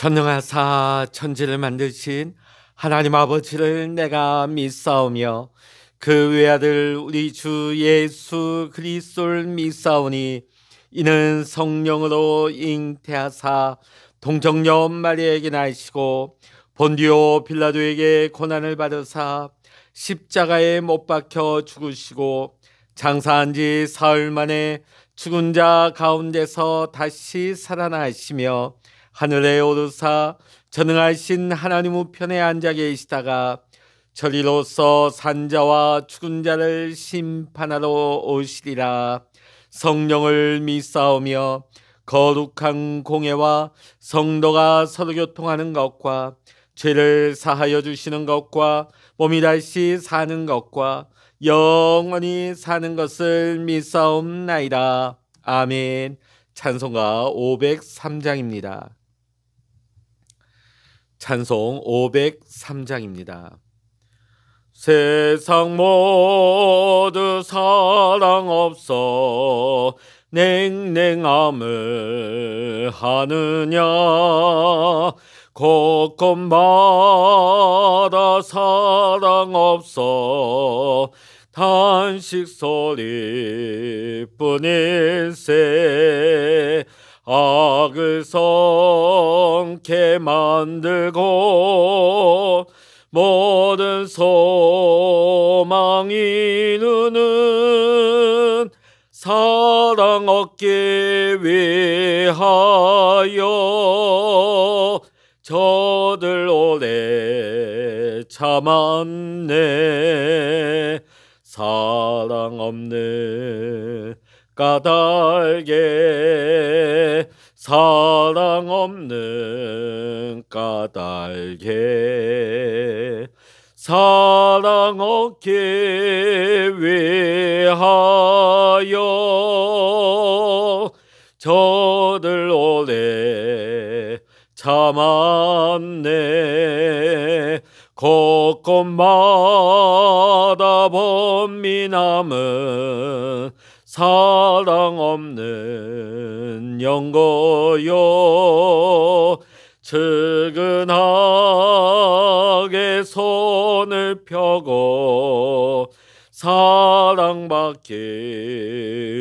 전능하사 천지를 만드신 하나님 아버지를 내가 믿사오며 그 외아들 우리 주 예수 그리스도를 믿사오니 이는 성령으로 잉태하사 동정녀 마리아에게 나시고 본디오 빌라도에게 고난을 받으사 십자가에 못 박혀 죽으시고 장사한 지 사흘 만에 죽은 자 가운데서 다시 살아나시며 하늘에 오르사 전능하신 하나님 우편에 앉아 계시다가 저리로서 산자와 죽은 자를 심판하러 오시리라. 성령을 믿사오며 거룩한 공예와 성도가 서로 교통하는 것과 죄를 사하여 주시는 것과 몸이 다시 사는 것과 영원히 사는 것을 믿사옵나이다. 아멘. 찬송가 503장입니다. 찬송 503장입니다. 세상 모두 사랑 없어 냉랭함을 하느냐, 곳곳마다 사랑 없어 탄식 소리뿐일세. 악을 성케 만들고 모든 소망 이루는 사랑 얻기 위하여 저들 오래 참았네. 사랑 없는 까닭에, 사랑 없는 까닭에 사랑 얻기 위하여 저들 오래 참았네. 곳곳마다 번민함은 사랑 없는 연고요. 측은하게 손을 펴고 사랑받기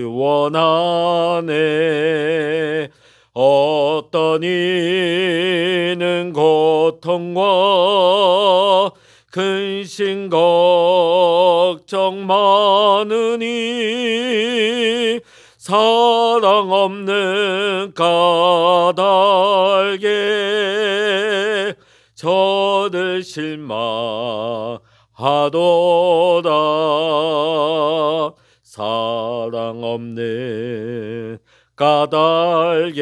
원하네. 어떤 이는 고통과 근심 걱정 많으니 사랑 없는 까닭에 저들 실망하도다. 사랑 없는 까닭에,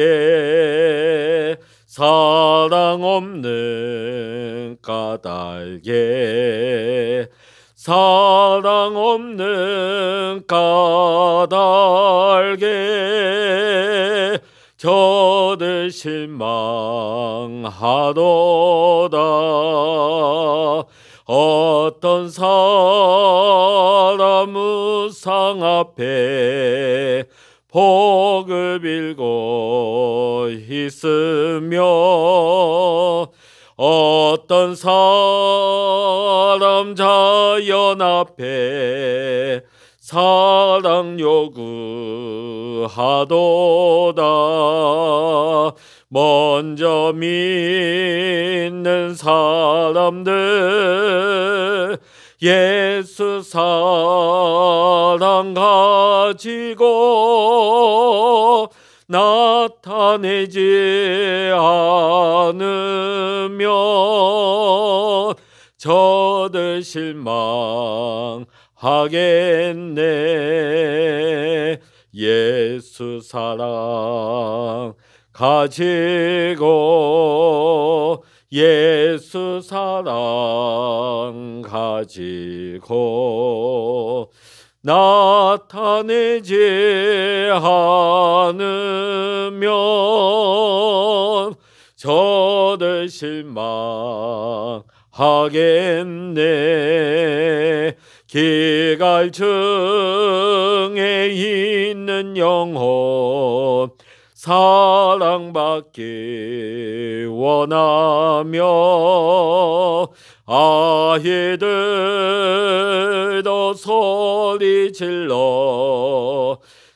사랑 없는 까닭에, 사랑 없는 까닭에 저들 실망하도다. 어떤 사람 우상 앞에 복을 빌고 있으며, 어떤 사람 자연 앞에 사랑 요구하도다. 먼저 믿는 사람들 예수 사랑 가지고 나타내지 않으면 저들 실망하겠네. 예수 사랑 가지고, 예수 사랑 가지고 나타내지 않으면 저들 실망하겠네. 기갈증에 있는 영혼 사랑받기 원하며 아이들도 소리질러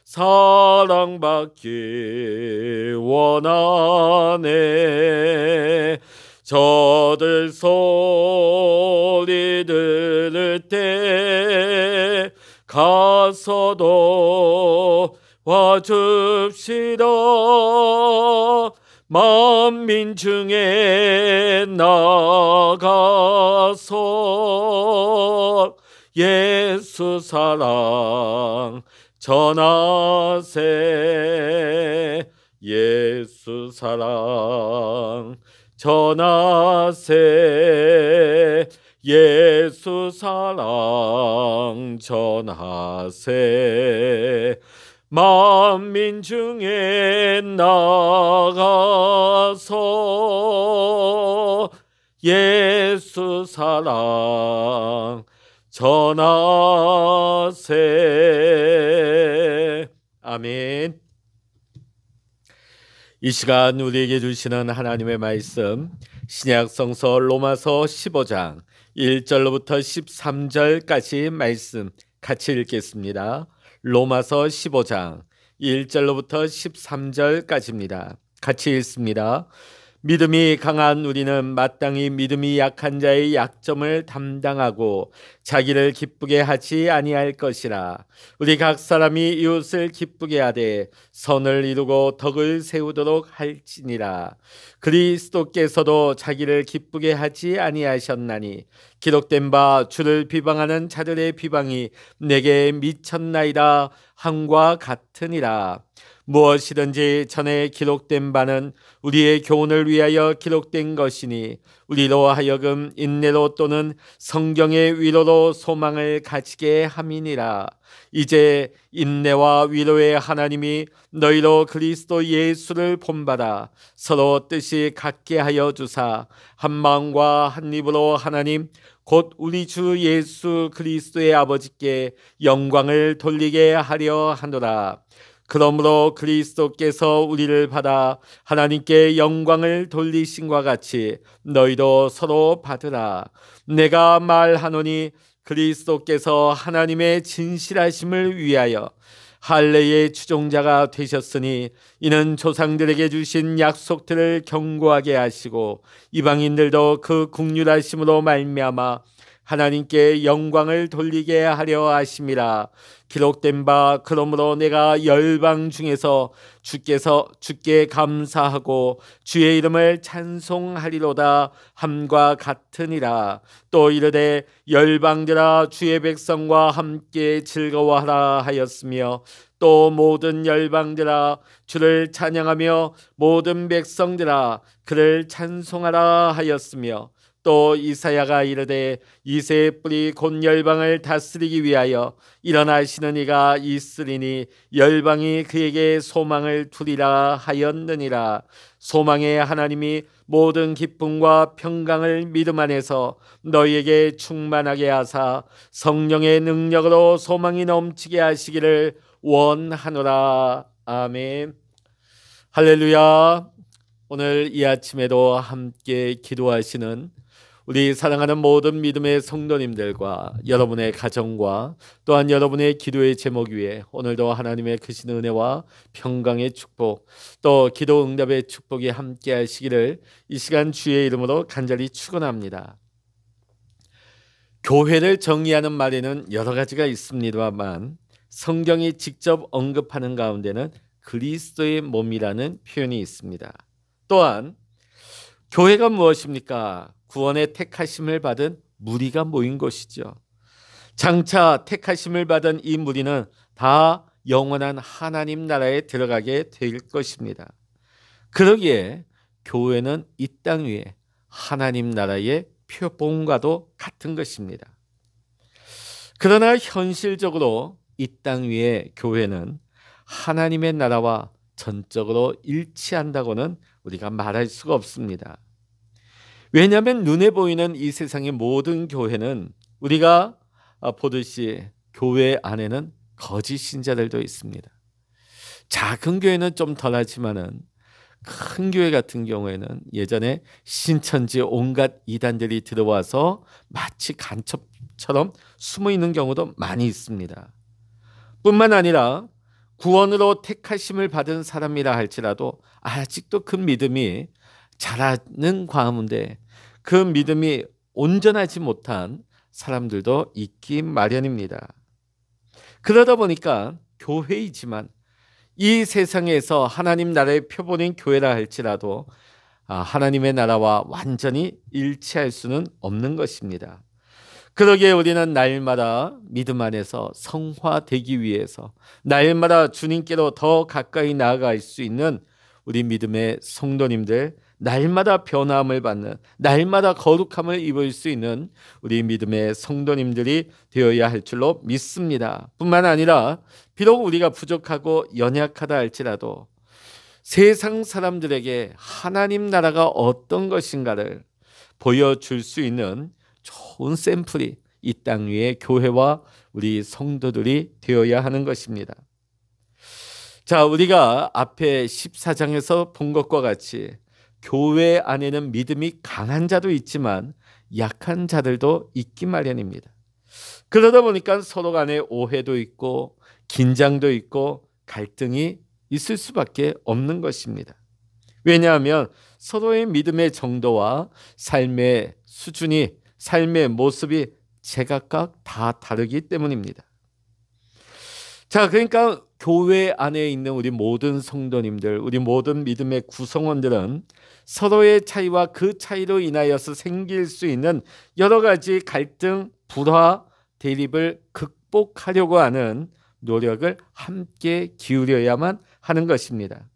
사랑받기 원하네. 저들 소리 들을 때 가서도 와줍시다. 만민 중에 나가서 예수 사랑 전하세. 예수 사랑 전하세. 예수 사랑 전하세. 만민 중에 나가서 예수 사랑 전하세. 아멘. 이 시간 우리에게 주시는 하나님의 말씀, 신약 성서 로마서 15장 1절로부터 13절까지 말씀 같이 읽겠습니다. 로마서 15장 1절로부터 13절까지입니다. 같이 읽습니다. 믿음이 강한 우리는 마땅히 믿음이 약한 자의 약점을 담당하고 자기를 기쁘게 하지 아니할 것이라. 우리 각 사람이 이웃을 기쁘게 하되 선을 이루고 덕을 세우도록 할지니라. 그리스도께서도 자기를 기쁘게 하지 아니하셨나니 기록된 바 주를 비방하는 자들의 비방이 내게 미쳤나이다 함과 같으니라. 무엇이든지 전에 기록된 바는 우리의 교훈을 위하여 기록된 것이니 우리로 하여금 인내로 또는 성경의 위로로 소망을 가지게 함이니라. 이제 인내와 위로의 하나님이 너희로 그리스도 예수를 본받아 서로 뜻이 같게 하여 주사 한 마음과 한 입으로 하나님 곧 우리 주 예수 그리스도의 아버지께 영광을 돌리게 하려 하노라. 그러므로 그리스도께서 우리를 받아 하나님께 영광을 돌리신과 같이 너희도 서로 받으라. 내가 말하노니 그리스도께서 하나님의 진실하심을 위하여 할례의 추종자가 되셨으니 이는 조상들에게 주신 약속들을 견고하게 하시고 이방인들도 그 국률하심으로 말미암아 하나님께 영광을 돌리게 하려 하심이라. 기록된 바 그러므로 내가 열방 중에서 주께 감사하고 주의 이름을 찬송하리로다 함과 같으니라. 또 이르되 열방들아 주의 백성과 함께 즐거워하라 하였으며 또 모든 열방들아 주를 찬양하며 모든 백성들아 그를 찬송하라 하였으며 또 이사야가 이르되 이새의 뿌리 곧 열방을 다스리기 위하여 일어나시는 이가 있으리니 열방이 그에게 소망을 두리라 하였느니라. 소망의 하나님이 모든 기쁨과 평강을 믿음 안에서 너희에게 충만하게 하사 성령의 능력으로 소망이 넘치게 하시기를 원하노라. 아멘. 할렐루야. 오늘 이 아침에도 함께 기도하시는 우리 사랑하는 모든 믿음의 성도님들과 여러분의 가정과 또한 여러분의 기도의 제목 위에 오늘도 하나님의 크신 은혜와 평강의 축복 또 기도 응답의 축복이 함께 하시기를 이 시간 주의 이름으로 간절히 축원합니다. 교회를 정의하는 말에는 여러 가지가 있습니다만 성경이 직접 언급하는 가운데는 그리스도의 몸이라는 표현이 있습니다. 또한 교회가 무엇입니까? 구원의 택하심을 받은 무리가 모인 것이죠. 장차 택하심을 받은 이 무리는 다 영원한 하나님 나라에 들어가게 될 것입니다. 그러기에 교회는 이 땅 위에 하나님 나라의 표본과도 같은 것입니다. 그러나 현실적으로 이 땅 위에 교회는 하나님의 나라와 전적으로 일치한다고는 우리가 말할 수가 없습니다. 왜냐하면 눈에 보이는 이 세상의 모든 교회는 우리가 보듯이 교회 안에는 거짓 신자들도 있습니다. 작은 교회는 좀 덜하지만은 큰 교회 같은 경우에는 예전에 신천지 온갖 이단들이 들어와서 마치 간첩처럼 숨어 있는 경우도 많이 있습니다. 뿐만 아니라 구원으로 택하심을 받은 사람이라 할지라도 아직도 그 믿음이 자라는 가운데 그 믿음이 온전하지 못한 사람들도 있기 마련입니다. 그러다 보니까 교회이지만 이 세상에서 하나님 나라의 표본인 교회라 할지라도 하나님의 나라와 완전히 일치할 수는 없는 것입니다. 그러기에 우리는 날마다 믿음 안에서 성화되기 위해서 날마다 주님께로 더 가까이 나아갈 수 있는 우리 믿음의 성도님들, 날마다 변화함을 받는, 날마다 거룩함을 입을 수 있는 우리 믿음의 성도님들이 되어야 할 줄로 믿습니다. 뿐만 아니라 비록 우리가 부족하고 연약하다 할지라도 세상 사람들에게 하나님 나라가 어떤 것인가를 보여줄 수 있는 좋은 샘플이 이 땅 위에 교회와 우리 성도들이 되어야 하는 것입니다. 자, 우리가 앞에 14장에서 본 것과 같이 교회 안에는 믿음이 강한 자도 있지만 약한 자들도 있기 마련입니다. 그러다 보니까 서로 간에 오해도 있고 긴장도 있고 갈등이 있을 수밖에 없는 것입니다. 왜냐하면 서로의 믿음의 정도와 삶의 수준이, 삶의 모습이 제각각 다 다르기 때문입니다. 자, 그러니까 교회 안에 있는 우리 모든 성도님들, 우리 모든 믿음의 구성원들은 서로의 차이와 그 차이로 인하여서 생길 수 있는 여러 가지 갈등, 불화, 대립을 극복하려고 하는 노력을 함께 기울여야만 하는 것입니다.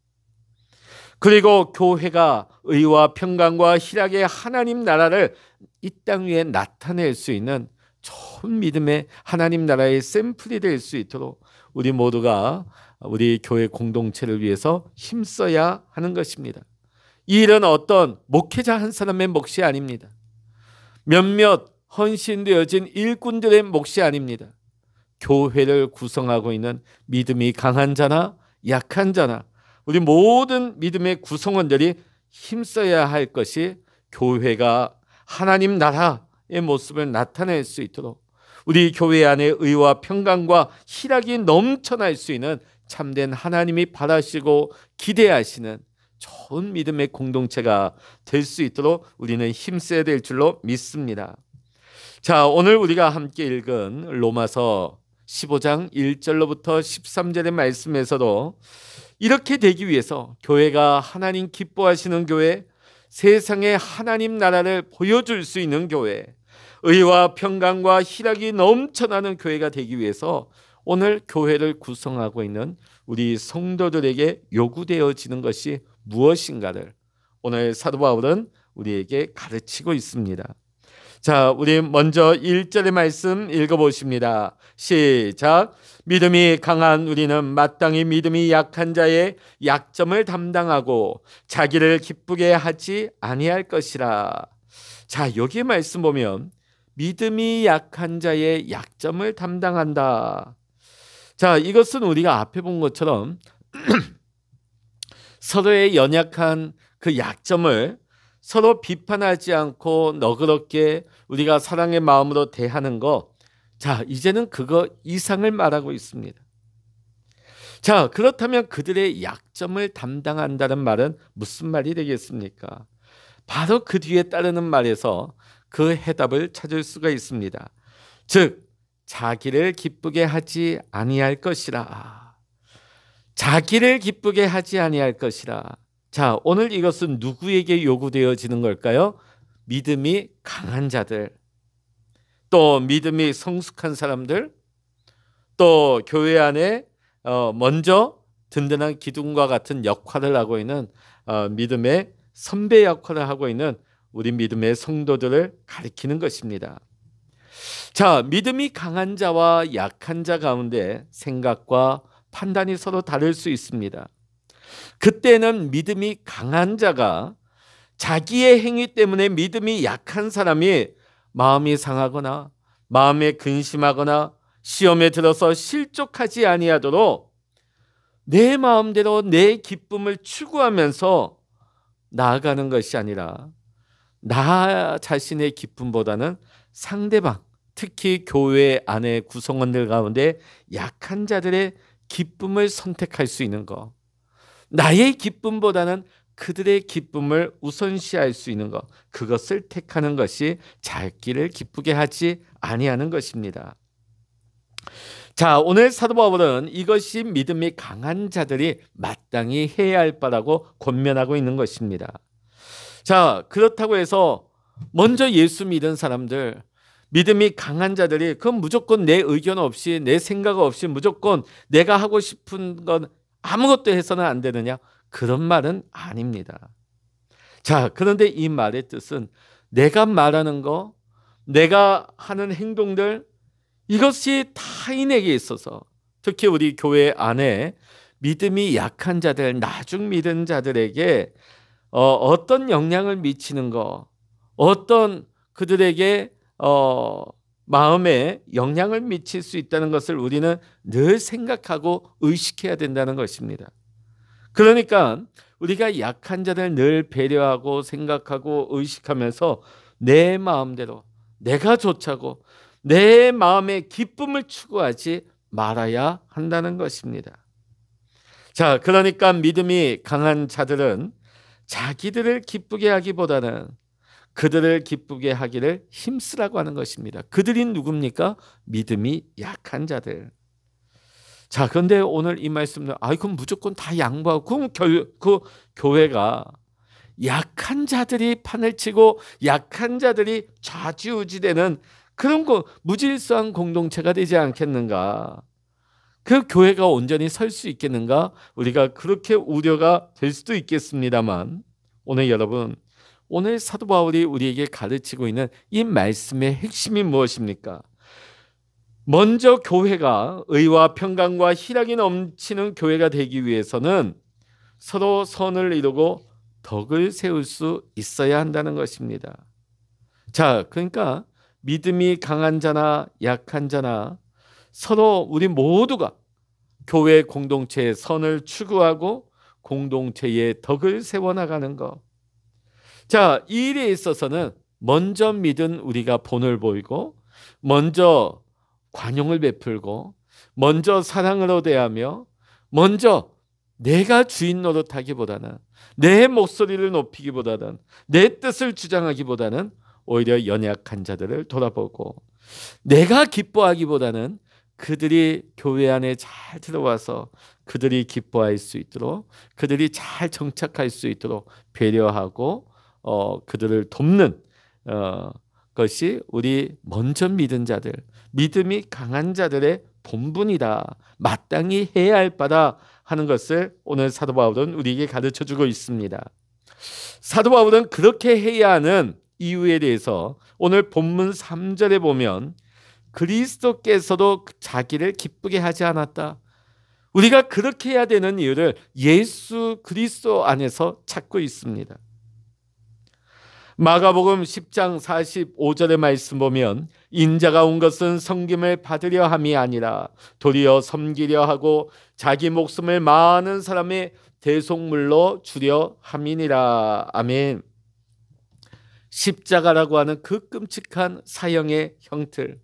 그리고 교회가 의와 평강과 희락의 하나님 나라를 이 땅 위에 나타낼 수 있는 좋은 믿음의 하나님 나라의 샘플이 될 수 있도록 우리 모두가 우리 교회 공동체를 위해서 힘써야 하는 것입니다. 이 일은 어떤 목회자 한 사람의 몫이 아닙니다. 몇몇 헌신되어진 일꾼들의 몫이 아닙니다. 교회를 구성하고 있는 믿음이 강한 자나 약한 자나 우리 모든 믿음의 구성원들이 힘써야 할 것이 교회가 하나님 나라의 모습을 나타낼 수 있도록 우리 교회 안에 의와 평강과 희락이 넘쳐날 수 있는 참된 하나님이 바라시고 기대하시는 좋은 믿음의 공동체가 될 수 있도록 우리는 힘써야 될 줄로 믿습니다. 자, 오늘 우리가 함께 읽은 로마서 15장 1절로부터 13절의 말씀에서도 이렇게 되기 위해서 교회가 하나님 기뻐하시는 교회, 세상에 하나님 나라를 보여줄 수 있는 교회, 의와 평강과 희락이 넘쳐나는 교회가 되기 위해서 오늘 교회를 구성하고 있는 우리 성도들에게 요구되어지는 것이 무엇인가를 오늘 사도 바울은 우리에게 가르치고 있습니다. 자, 우리 먼저 1절의 말씀 읽어보십니다. 시작. 믿음이 강한 우리는 마땅히 믿음이 약한 자의 약점을 담당하고 자기를 기쁘게 하지 아니할 것이라. 자, 여기 말씀 보면 믿음이 약한 자의 약점을 담당한다. 자, 이것은 우리가 앞에 본 것처럼 서로의 연약한 그 약점을 서로 비판하지 않고 너그럽게 우리가 사랑의 마음으로 대하는 것, 자, 이제는 그거 이상을 말하고 있습니다. 자, 그렇다면 그들의 약점을 담당한다는 말은 무슨 말이 되겠습니까? 바로 그 뒤에 따르는 말에서 그 해답을 찾을 수가 있습니다. 즉, 자기를 기쁘게 하지 아니할 것이라. 자기를 기쁘게 하지 아니할 것이라. 자, 오늘 이것은 누구에게 요구되어지는 걸까요? 믿음이 강한 자들, 또 믿음이 성숙한 사람들, 또 교회 안에 먼저 든든한 기둥과 같은 역할을 하고 있는 믿음의 선배 역할을 하고 있는 우리 믿음의 성도들을 가리키는 것입니다. 자, 믿음이 강한 자와 약한 자 가운데 생각과 판단이 서로 다를 수 있습니다. 그때는 믿음이 강한 자가 자기의 행위 때문에 믿음이 약한 사람이 마음이 상하거나 마음에 근심하거나 시험에 들어서 실족하지 아니하도록 내 마음대로 내 기쁨을 추구하면서 나아가는 것이 아니라 나 자신의 기쁨보다는 상대방, 특히 교회 안의 구성원들 가운데 약한 자들의 기쁨을 선택할 수 있는 것, 나의 기쁨보다는 그들의 기쁨을 우선시할 수 있는 것, 그것을 택하는 것이 자기를 기쁘게 하지 아니하는 것입니다. 자, 오늘 사도 바울은 이것이 믿음이 강한 자들이 마땅히 해야 할 바라고 권면하고 있는 것입니다. 자, 그렇다고 해서 먼저 예수 믿은 사람들, 믿음이 강한 자들이 그건 무조건 내 의견 없이, 내 생각 없이 무조건 내가 하고 싶은 건 아무것도 해서는 안 되느냐? 그런 말은 아닙니다. 자, 그런데 이 말의 뜻은 내가 말하는 거, 내가 하는 행동들, 이것이 타인에게 있어서, 특히 우리 교회 안에 믿음이 약한 자들, 나중 믿은 자들에게 어떤 영향을 미치는 거, 어떤 그들에게 마음에 영향을 미칠 수 있다는 것을 우리는 늘 생각하고 의식해야 된다는 것입니다. 그러니까 우리가 약한 자들 늘 배려하고 생각하고 의식하면서 내 마음대로 내가 좋자고 내 마음의 기쁨을 추구하지 말아야 한다는 것입니다. 자, 그러니까 믿음이 강한 자들은 자기들을 기쁘게 하기보다는 그들을 기쁘게 하기를 힘쓰라고 하는 것입니다. 그들이 누굽니까? 믿음이 약한 자들. 자, 그런데 오늘 이 말씀은 그럼 무조건 다 양보하고 그 교회가 약한 자들이 판을 치고 약한 자들이 좌지우지되는 그런 무질서한 공동체가 되지 않겠는가? 그 교회가 온전히 설 수 있겠는가? 우리가 그렇게 우려가 될 수도 있겠습니다만, 오늘 여러분, 오늘 사도 바울이 우리에게 가르치고 있는 이 말씀의 핵심이 무엇입니까? 먼저 교회가 의와 평강과 희락이 넘치는 교회가 되기 위해서는 서로 선을 이루고 덕을 세울 수 있어야 한다는 것입니다. 자, 그러니까 믿음이 강한 자나 약한 자나 서로 우리 모두가 교회 공동체의 선을 추구하고 공동체의 덕을 세워나가는 것. 자, 이 일에 있어서는 먼저 믿은 우리가 본을 보이고, 먼저 관용을 베풀고, 먼저 사랑으로 대하며, 먼저 내가 주인 노릇하기보다는, 내 목소리를 높이기보다는, 내 뜻을 주장하기보다는 오히려 연약한 자들을 돌아보고, 내가 기뻐하기보다는 그들이 교회 안에 잘 들어와서 그들이 기뻐할 수 있도록, 그들이 잘 정착할 수 있도록 배려하고 그들을 돕는 것이 우리 먼저 믿은 자들, 믿음이 강한 자들의 본분이다, 마땅히 해야 할 바다 하는 것을 오늘 사도 바울은 우리에게 가르쳐주고 있습니다. 사도 바울은 그렇게 해야 하는 이유에 대해서 오늘 본문 3절에 보면 그리스도께서도 자기를 기쁘게 하지 않았다. 우리가 그렇게 해야 되는 이유를 예수 그리스도 안에서 찾고 있습니다. 마가복음 10장 45절의 말씀 보면 인자가 온 것은 섬김을 받으려 함이 아니라 도리어 섬기려 하고 자기 목숨을 많은 사람의 대속물로 주려 함이니라. 아멘. 십자가라고 하는 그 끔찍한 사형의 형틀,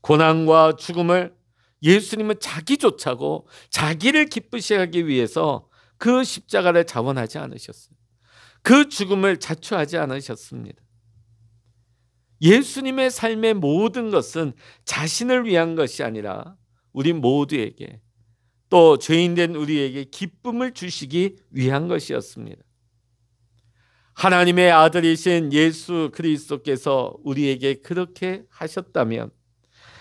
고난과 죽음을 예수님은 자기 쫓아고 자기를 기쁘시게 하기 위해서 그 십자가를 자원하지 않으셨어요. 그 죽음을 자초하지 않으셨습니다. 예수님의 삶의 모든 것은 자신을 위한 것이 아니라 우리 모두에게, 또 죄인된 우리에게 기쁨을 주시기 위한 것이었습니다. 하나님의 아들이신 예수 그리스도께서 우리에게 그렇게 하셨다면,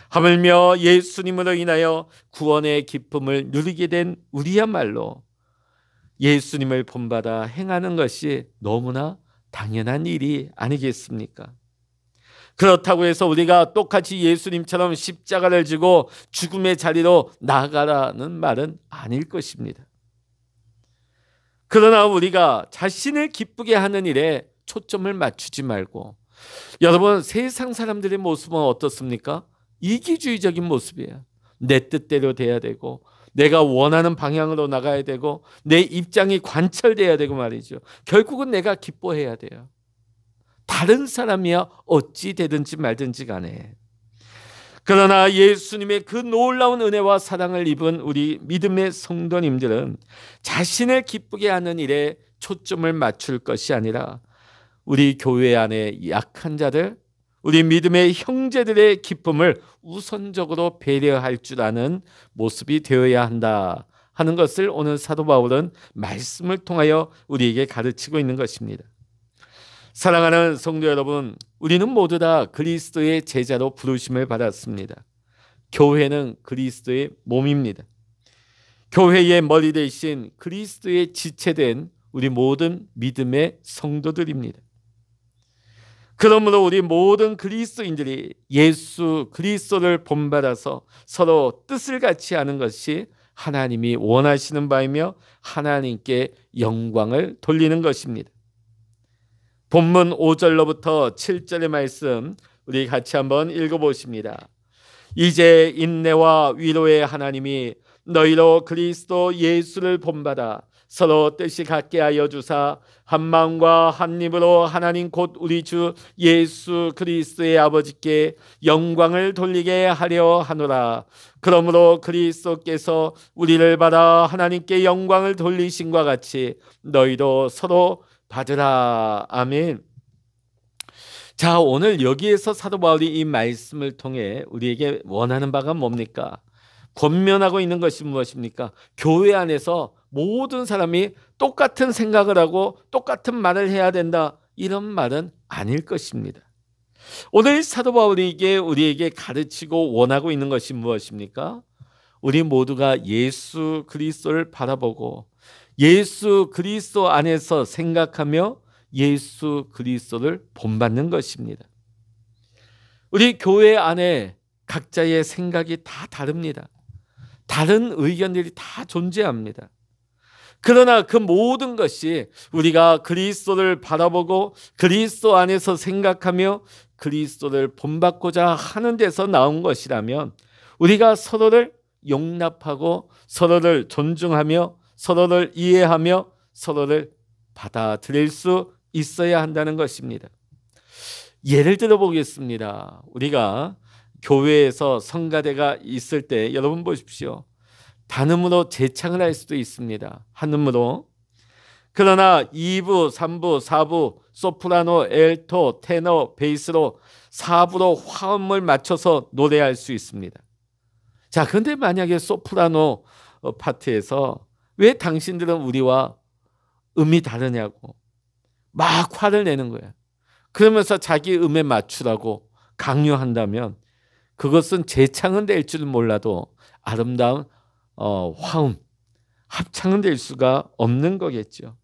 하물며 예수님으로 인하여 구원의 기쁨을 누리게 된 우리야말로 예수님을 본받아 행하는 것이 너무나 당연한 일이 아니겠습니까? 그렇다고 해서 우리가 똑같이 예수님처럼 십자가를 지고 죽음의 자리로 나아가라는 말은 아닐 것입니다. 그러나 우리가 자신을 기쁘게 하는 일에 초점을 맞추지 말고, 여러분, 세상 사람들의 모습은 어떻습니까? 이기주의적인 모습이에요. 내 뜻대로 돼야 되고, 내가 원하는 방향으로 나가야 되고 내 입장이 관철돼야 되고 말이죠. 결국은 내가 기뻐해야 돼요. 다른 사람이야 어찌 되든지 말든지 간에. 그러나 예수님의 그 놀라운 은혜와 사랑을 입은 우리 믿음의 성도님들은 자신을 기쁘게 하는 일에 초점을 맞출 것이 아니라 우리 교회 안에 약한 자들, 우리 믿음의 형제들의 기쁨을 우선적으로 배려할 줄 아는 모습이 되어야 한다 하는 것을 오늘 사도 바울은 말씀을 통하여 우리에게 가르치고 있는 것입니다. 사랑하는 성도 여러분, 우리는 모두 다 그리스도의 제자로 부르심을 받았습니다. 교회는 그리스도의 몸입니다. 교회의 머리 대신 그리스도의 지체된 우리 모든 믿음의 성도들입니다. 그러므로 우리 모든 그리스도인들이 예수 그리스도를 본받아서 서로 뜻을 같이 하는 것이 하나님이 원하시는 바이며 하나님께 영광을 돌리는 것입니다. 본문 5절로부터 7절의 말씀 우리 같이 한번 읽어보십니다. 이제 인내와 위로의 하나님이 너희로 그리스도 예수를 본받아 서로 뜻이 같게 하여 주사 한 마음과 한 입으로 하나님 곧 우리 주 예수 그리스도의 아버지께 영광을 돌리게 하려 하노라. 그러므로 그리스도께서 우리를 받아 하나님께 영광을 돌리신과 같이 너희도 서로 받으라. 아멘. 자, 오늘 여기에서 사도 바울이 이 말씀을 통해 우리에게 원하는 바가 뭡니까? 권면하고 있는 것이 무엇입니까? 교회 안에서 모든 사람이 똑같은 생각을 하고 똑같은 말을 해야 된다, 이런 말은 아닐 것입니다. 오늘 사도 바울이 우리에게 가르치고 원하고 있는 것이 무엇입니까? 우리 모두가 예수 그리스도를 바라보고 예수 그리스도 안에서 생각하며 예수 그리스도를 본받는 것입니다. 우리 교회 안에 각자의 생각이 다 다릅니다. 다른 의견들이 다 존재합니다. 그러나 그 모든 것이 우리가 그리스도를 바라보고 그리스도 안에서 생각하며 그리스도를 본받고자 하는 데서 나온 것이라면 우리가 서로를 용납하고 서로를 존중하며 서로를 이해하며 서로를 받아들일 수 있어야 한다는 것입니다. 예를 들어 보겠습니다. 우리가 교회에서 성가대가 있을 때 여러분 보십시오. 단음으로 재창을 할 수도 있습니다. 한음으로. 그러나 2부, 3부, 4부, 소프라노, 엘토, 테너, 베이스로 4부로 화음을 맞춰서 노래할 수 있습니다. 자, 그런데 만약에 소프라노 파트에서 왜 당신들은 우리와 음이 다르냐고 막 화를 내는 거야. 그러면서 자기 음에 맞추라고 강요한다면 그것은 재창은 될 줄 몰라도 아름다운 화음, 합창은 될 수가 없는 거겠죠.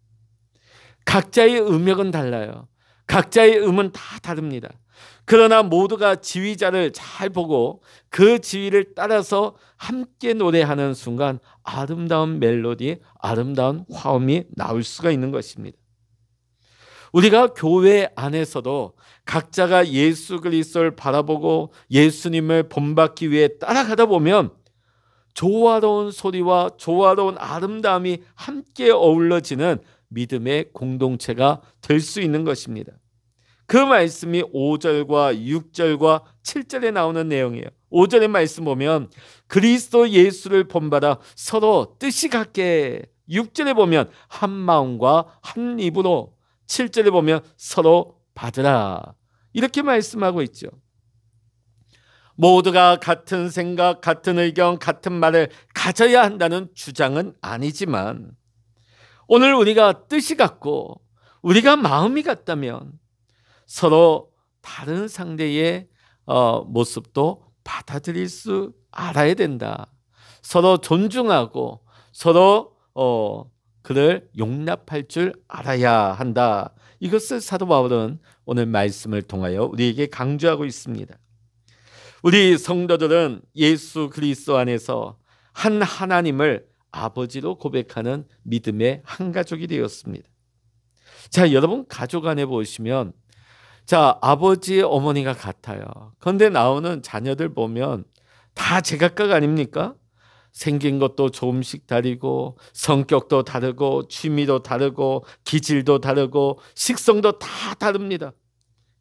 각자의 음역은 달라요. 각자의 음은 다 다릅니다. 그러나 모두가 지휘자를 잘 보고 그 지휘를 따라서 함께 노래하는 순간 아름다운 멜로디, 아름다운 화음이 나올 수가 있는 것입니다. 우리가 교회 안에서도 각자가 예수 그리스도를 바라보고 예수님을 본받기 위해 따라가다 보면 조화로운 소리와 조화로운 아름다움이 함께 어우러지는 믿음의 공동체가 될 수 있는 것입니다. 그 말씀이 5절과 6절과 7절에 나오는 내용이에요. 5절의 말씀 보면 그리스도 예수를 본받아 서로 뜻이 같게, 6절에 보면 한 마음과 한 입으로, 7절에 보면 서로 받으라, 이렇게 말씀하고 있죠. 모두가 같은 생각, 같은 의견, 같은 말을 가져야 한다는 주장은 아니지만 오늘 우리가 뜻이 같고 우리가 마음이 같다면 서로 다른 상대의 모습도 받아들일 수 알아야 된다. 서로 존중하고 서로 그를 용납할 줄 알아야 한다. 이것을 사도 바울은 오늘 말씀을 통하여 우리에게 강조하고 있습니다. 우리 성도들은 예수 그리스도 안에서 한 하나님을 아버지로 고백하는 믿음의 한 가족이 되었습니다. 자, 여러분 가족 안에 보시면 자, 아버지 어머니가 같아요. 그런데 나오는 자녀들 보면 다 제각각 아닙니까? 생긴 것도 조금씩 다르고 성격도 다르고 취미도 다르고 기질도 다르고 식성도 다 다릅니다.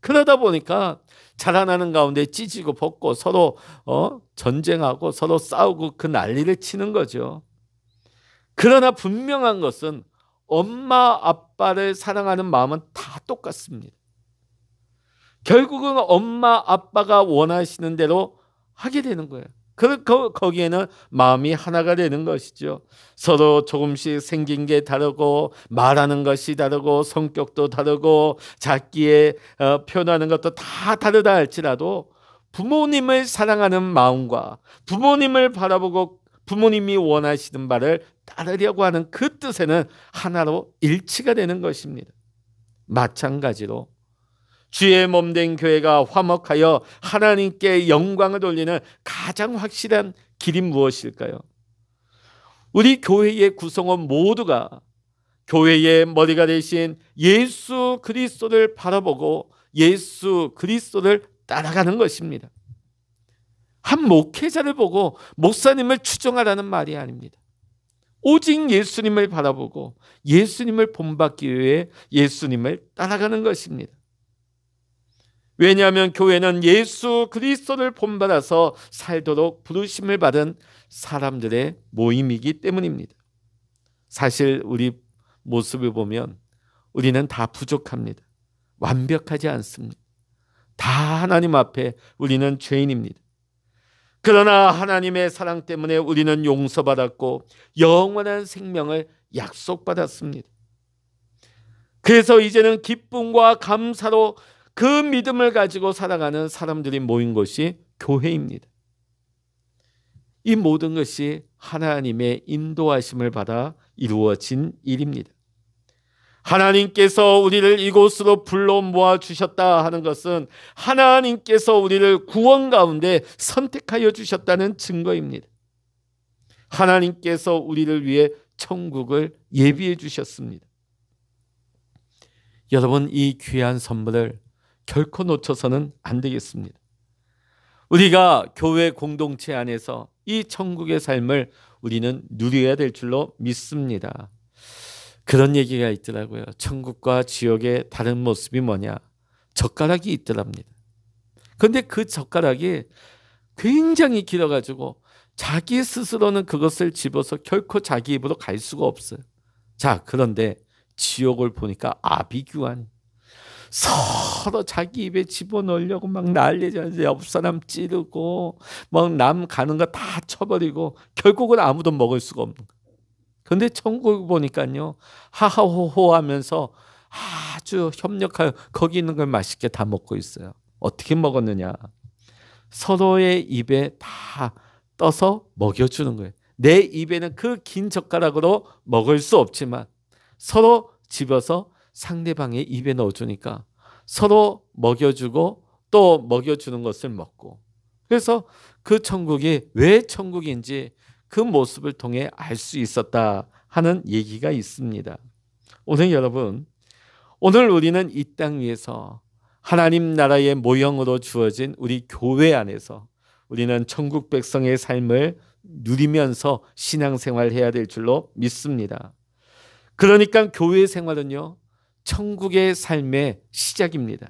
그러다 보니까 자라나는 가운데 찢고 벗고 서로 전쟁하고 서로 싸우고 그 난리를 치는 거죠. 그러나 분명한 것은 엄마 아빠를 사랑하는 마음은 다 똑같습니다. 결국은 엄마 아빠가 원하시는 대로 하게 되는 거예요. 거기에는 마음이 하나가 되는 것이죠. 서로 조금씩 생긴 게 다르고 말하는 것이 다르고 성격도 다르고 자기의 표현하는 것도 다 다르다 할지라도 부모님을 사랑하는 마음과 부모님을 바라보고 부모님이 원하시는 바를 따르려고 하는 그 뜻에는 하나로 일치가 되는 것입니다. 마찬가지로 주의 몸된 교회가 화목하여 하나님께 영광을 돌리는 가장 확실한 길이 무엇일까요? 우리 교회의 구성원 모두가 교회의 머리가 되신 예수 그리스도를 바라보고 예수 그리스도를 따라가는 것입니다. 한 목회자를 보고 목사님을 추종하라는 말이 아닙니다. 오직 예수님을 바라보고 예수님을 본받기 위해 예수님을 따라가는 것입니다. 왜냐하면 교회는 예수 그리스도를 본받아서 살도록 부르심을 받은 사람들의 모임이기 때문입니다. 사실 우리 모습을 보면 우리는 다 부족합니다. 완벽하지 않습니다. 다 하나님 앞에 우리는 죄인입니다. 그러나 하나님의 사랑 때문에 우리는 용서받았고 영원한 생명을 약속받았습니다. 그래서 이제는 기쁨과 감사로 그 믿음을 가지고 살아가는 사람들이 모인 곳이 교회입니다. 이 모든 것이 하나님의 인도하심을 받아 이루어진 일입니다. 하나님께서 우리를 이곳으로 불러 모아 주셨다 하는 것은 하나님께서 우리를 구원 가운데 선택하여 주셨다는 증거입니다. 하나님께서 우리를 위해 천국을 예비해 주셨습니다. 여러분, 이 귀한 선물을 결코 놓쳐서는 안 되겠습니다. 우리가 교회 공동체 안에서 이 천국의 삶을 우리는 누려야 될 줄로 믿습니다. 그런 얘기가 있더라고요. 천국과 지옥의 다른 모습이 뭐냐? 젓가락이 있더랍니다. 그런데 그 젓가락이 굉장히 길어가지고 자기 스스로는 그것을 집어서 결코 자기 입으로 갈 수가 없어요. 자, 그런데 지옥을 보니까 아비규환, 서로 자기 입에 집어넣으려고 막 난리잖아요. 옆 사람 찌르고 막 남 가는 거 다 쳐버리고 결국은 아무도 먹을 수가 없는 거예요. 그런데 천국 보니까요, 하하호호 하면서 아주 협력하여 거기 있는 걸 맛있게 다 먹고 있어요. 어떻게 먹었느냐? 서로의 입에 다 떠서 먹여주는 거예요. 내 입에는 그 긴 젓가락으로 먹을 수 없지만 서로 집어서 상대방의 입에 넣어주니까 서로 먹여주고 또 먹여주는 것을 먹고, 그래서 그 천국이 왜 천국인지 그 모습을 통해 알 수 있었다 하는 얘기가 있습니다. 오늘 여러분, 오늘 우리는 이 땅 위에서 하나님 나라의 모형으로 주어진 우리 교회 안에서 우리는 천국 백성의 삶을 누리면서 신앙생활해야 될 줄로 믿습니다. 그러니까 교회 생활은요, 천국의 삶의 시작입니다.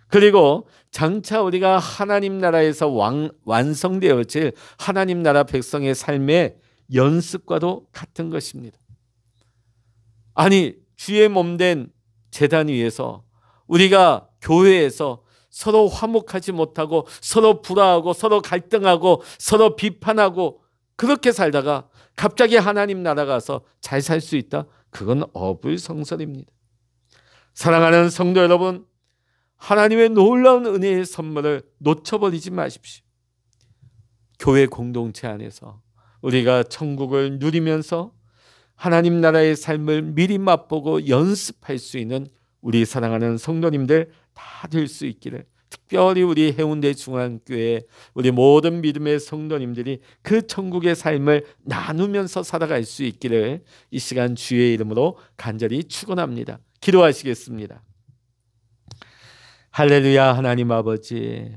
그리고 장차 우리가 하나님 나라에서 완성되어질 하나님 나라 백성의 삶의 연습과도 같은 것입니다. 아니, 주의 몸된 제단 위에서 우리가 교회에서 서로 화목하지 못하고 서로 불화하고 서로 갈등하고 서로 비판하고 그렇게 살다가 갑자기 하나님 나라 가서 잘 살 수 있다? 그건 어불성설입니다. 사랑하는 성도 여러분, 하나님의 놀라운 은혜의 선물을 놓쳐버리지 마십시오. 교회 공동체 안에서 우리가 천국을 누리면서 하나님 나라의 삶을 미리 맛보고 연습할 수 있는 우리 사랑하는 성도님들 다 될 수 있기를, 특별히 우리 해운대 중앙교회 우리 모든 믿음의 성도님들이 그 천국의 삶을 나누면서 살아갈 수 있기를 이 시간 주의 이름으로 간절히 축원합니다. 기도하시겠습니다. 할렐루야. 하나님 아버지,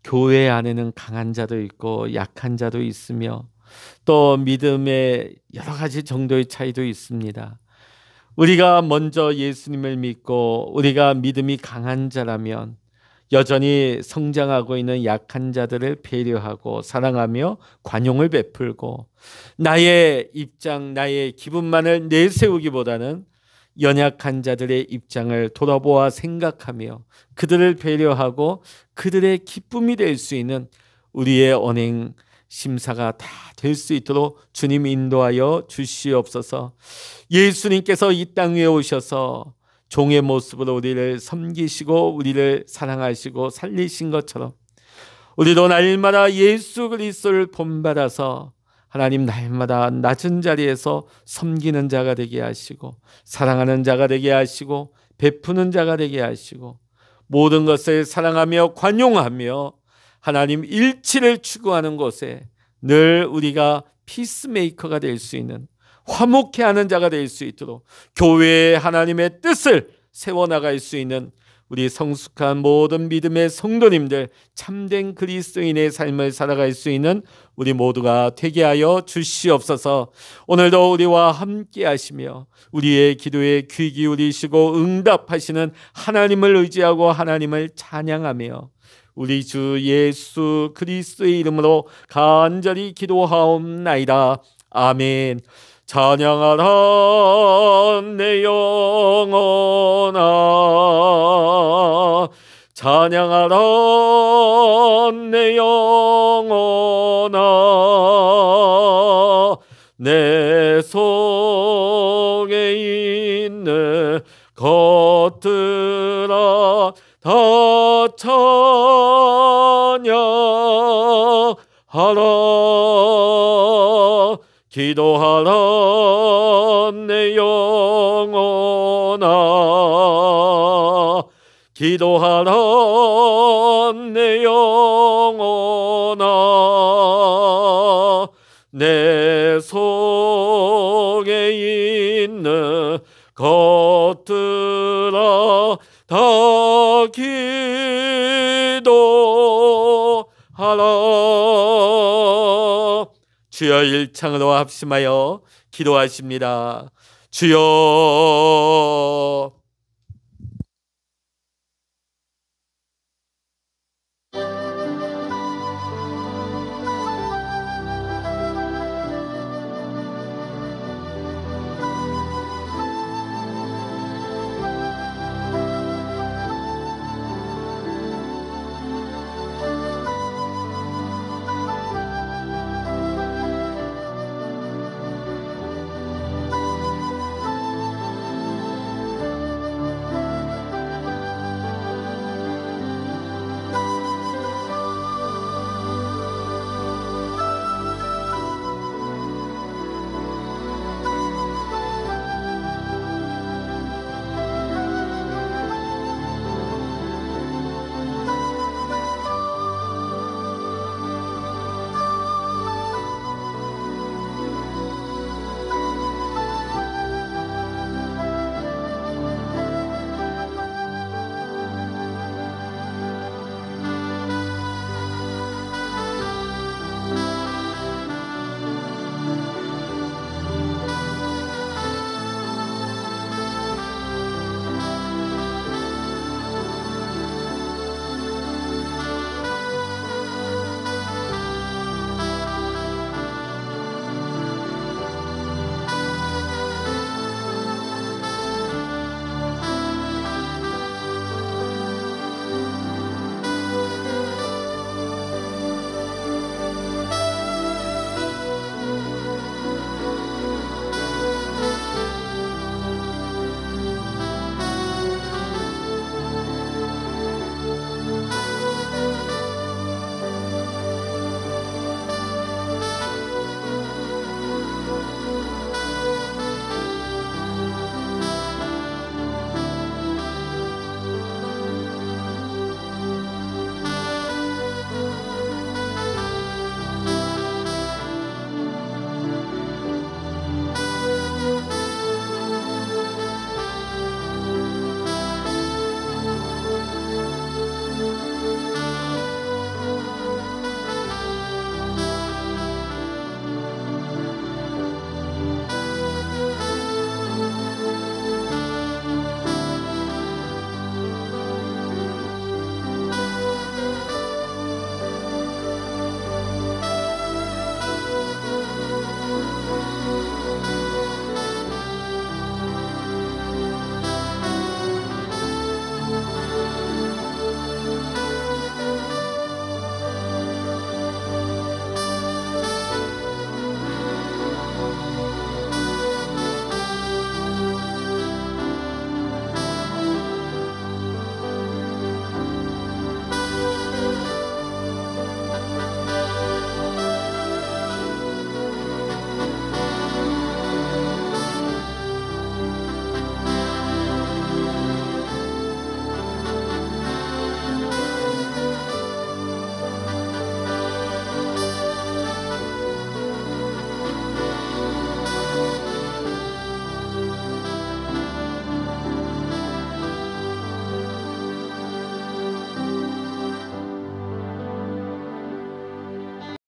교회 안에는 강한 자도 있고 약한 자도 있으며 또 믿음의 여러 가지 정도의 차이도 있습니다. 우리가 먼저 예수님을 믿고 우리가 믿음이 강한 자라면 여전히 성장하고 있는 약한 자들을 배려하고 사랑하며 관용을 베풀고, 나의 입장, 나의 기분만을 내세우기보다는 연약한 자들의 입장을 돌아보아 생각하며 그들을 배려하고 그들의 기쁨이 될 수 있는 우리의 언행 심사가 다 될 수 있도록 주님 인도하여 주시옵소서. 예수님께서 이 땅 위에 오셔서 종의 모습으로 우리를 섬기시고 우리를 사랑하시고 살리신 것처럼 우리도 날마다 예수 그리스도를 본받아서 하나님 날마다 낮은 자리에서 섬기는 자가 되게 하시고 사랑하는 자가 되게 하시고 베푸는 자가 되게 하시고 모든 것을 사랑하며 관용하며 하나님 일치를 추구하는 곳에 늘 우리가 피스메이커가 될 수 있는, 화목케 하는 자가 될 수 있도록 교회의 하나님의 뜻을 세워나갈 수 있는 우리 성숙한 모든 믿음의 성도님들, 참된 그리스도인의 삶을 살아갈 수 있는 우리 모두가 되게 하여 주시옵소서. 오늘도 우리와 함께 하시며 우리의 기도에 귀 기울이시고 응답하시는 하나님을 의지하고 하나님을 찬양하며 우리 주 예수 그리스도의 이름으로 간절히 기도하옵나이다. 아멘. 찬양하라 내 영혼아, 찬양하라 내 영혼아, 내 속에 있는 것들아 다 찬양하라. 기도하라 내 영혼아, 기도하라 내 영혼아, 내 속에 있는 것들아 다 기도하라. 주여 일창으로 합심하여 기도하십니다. 주여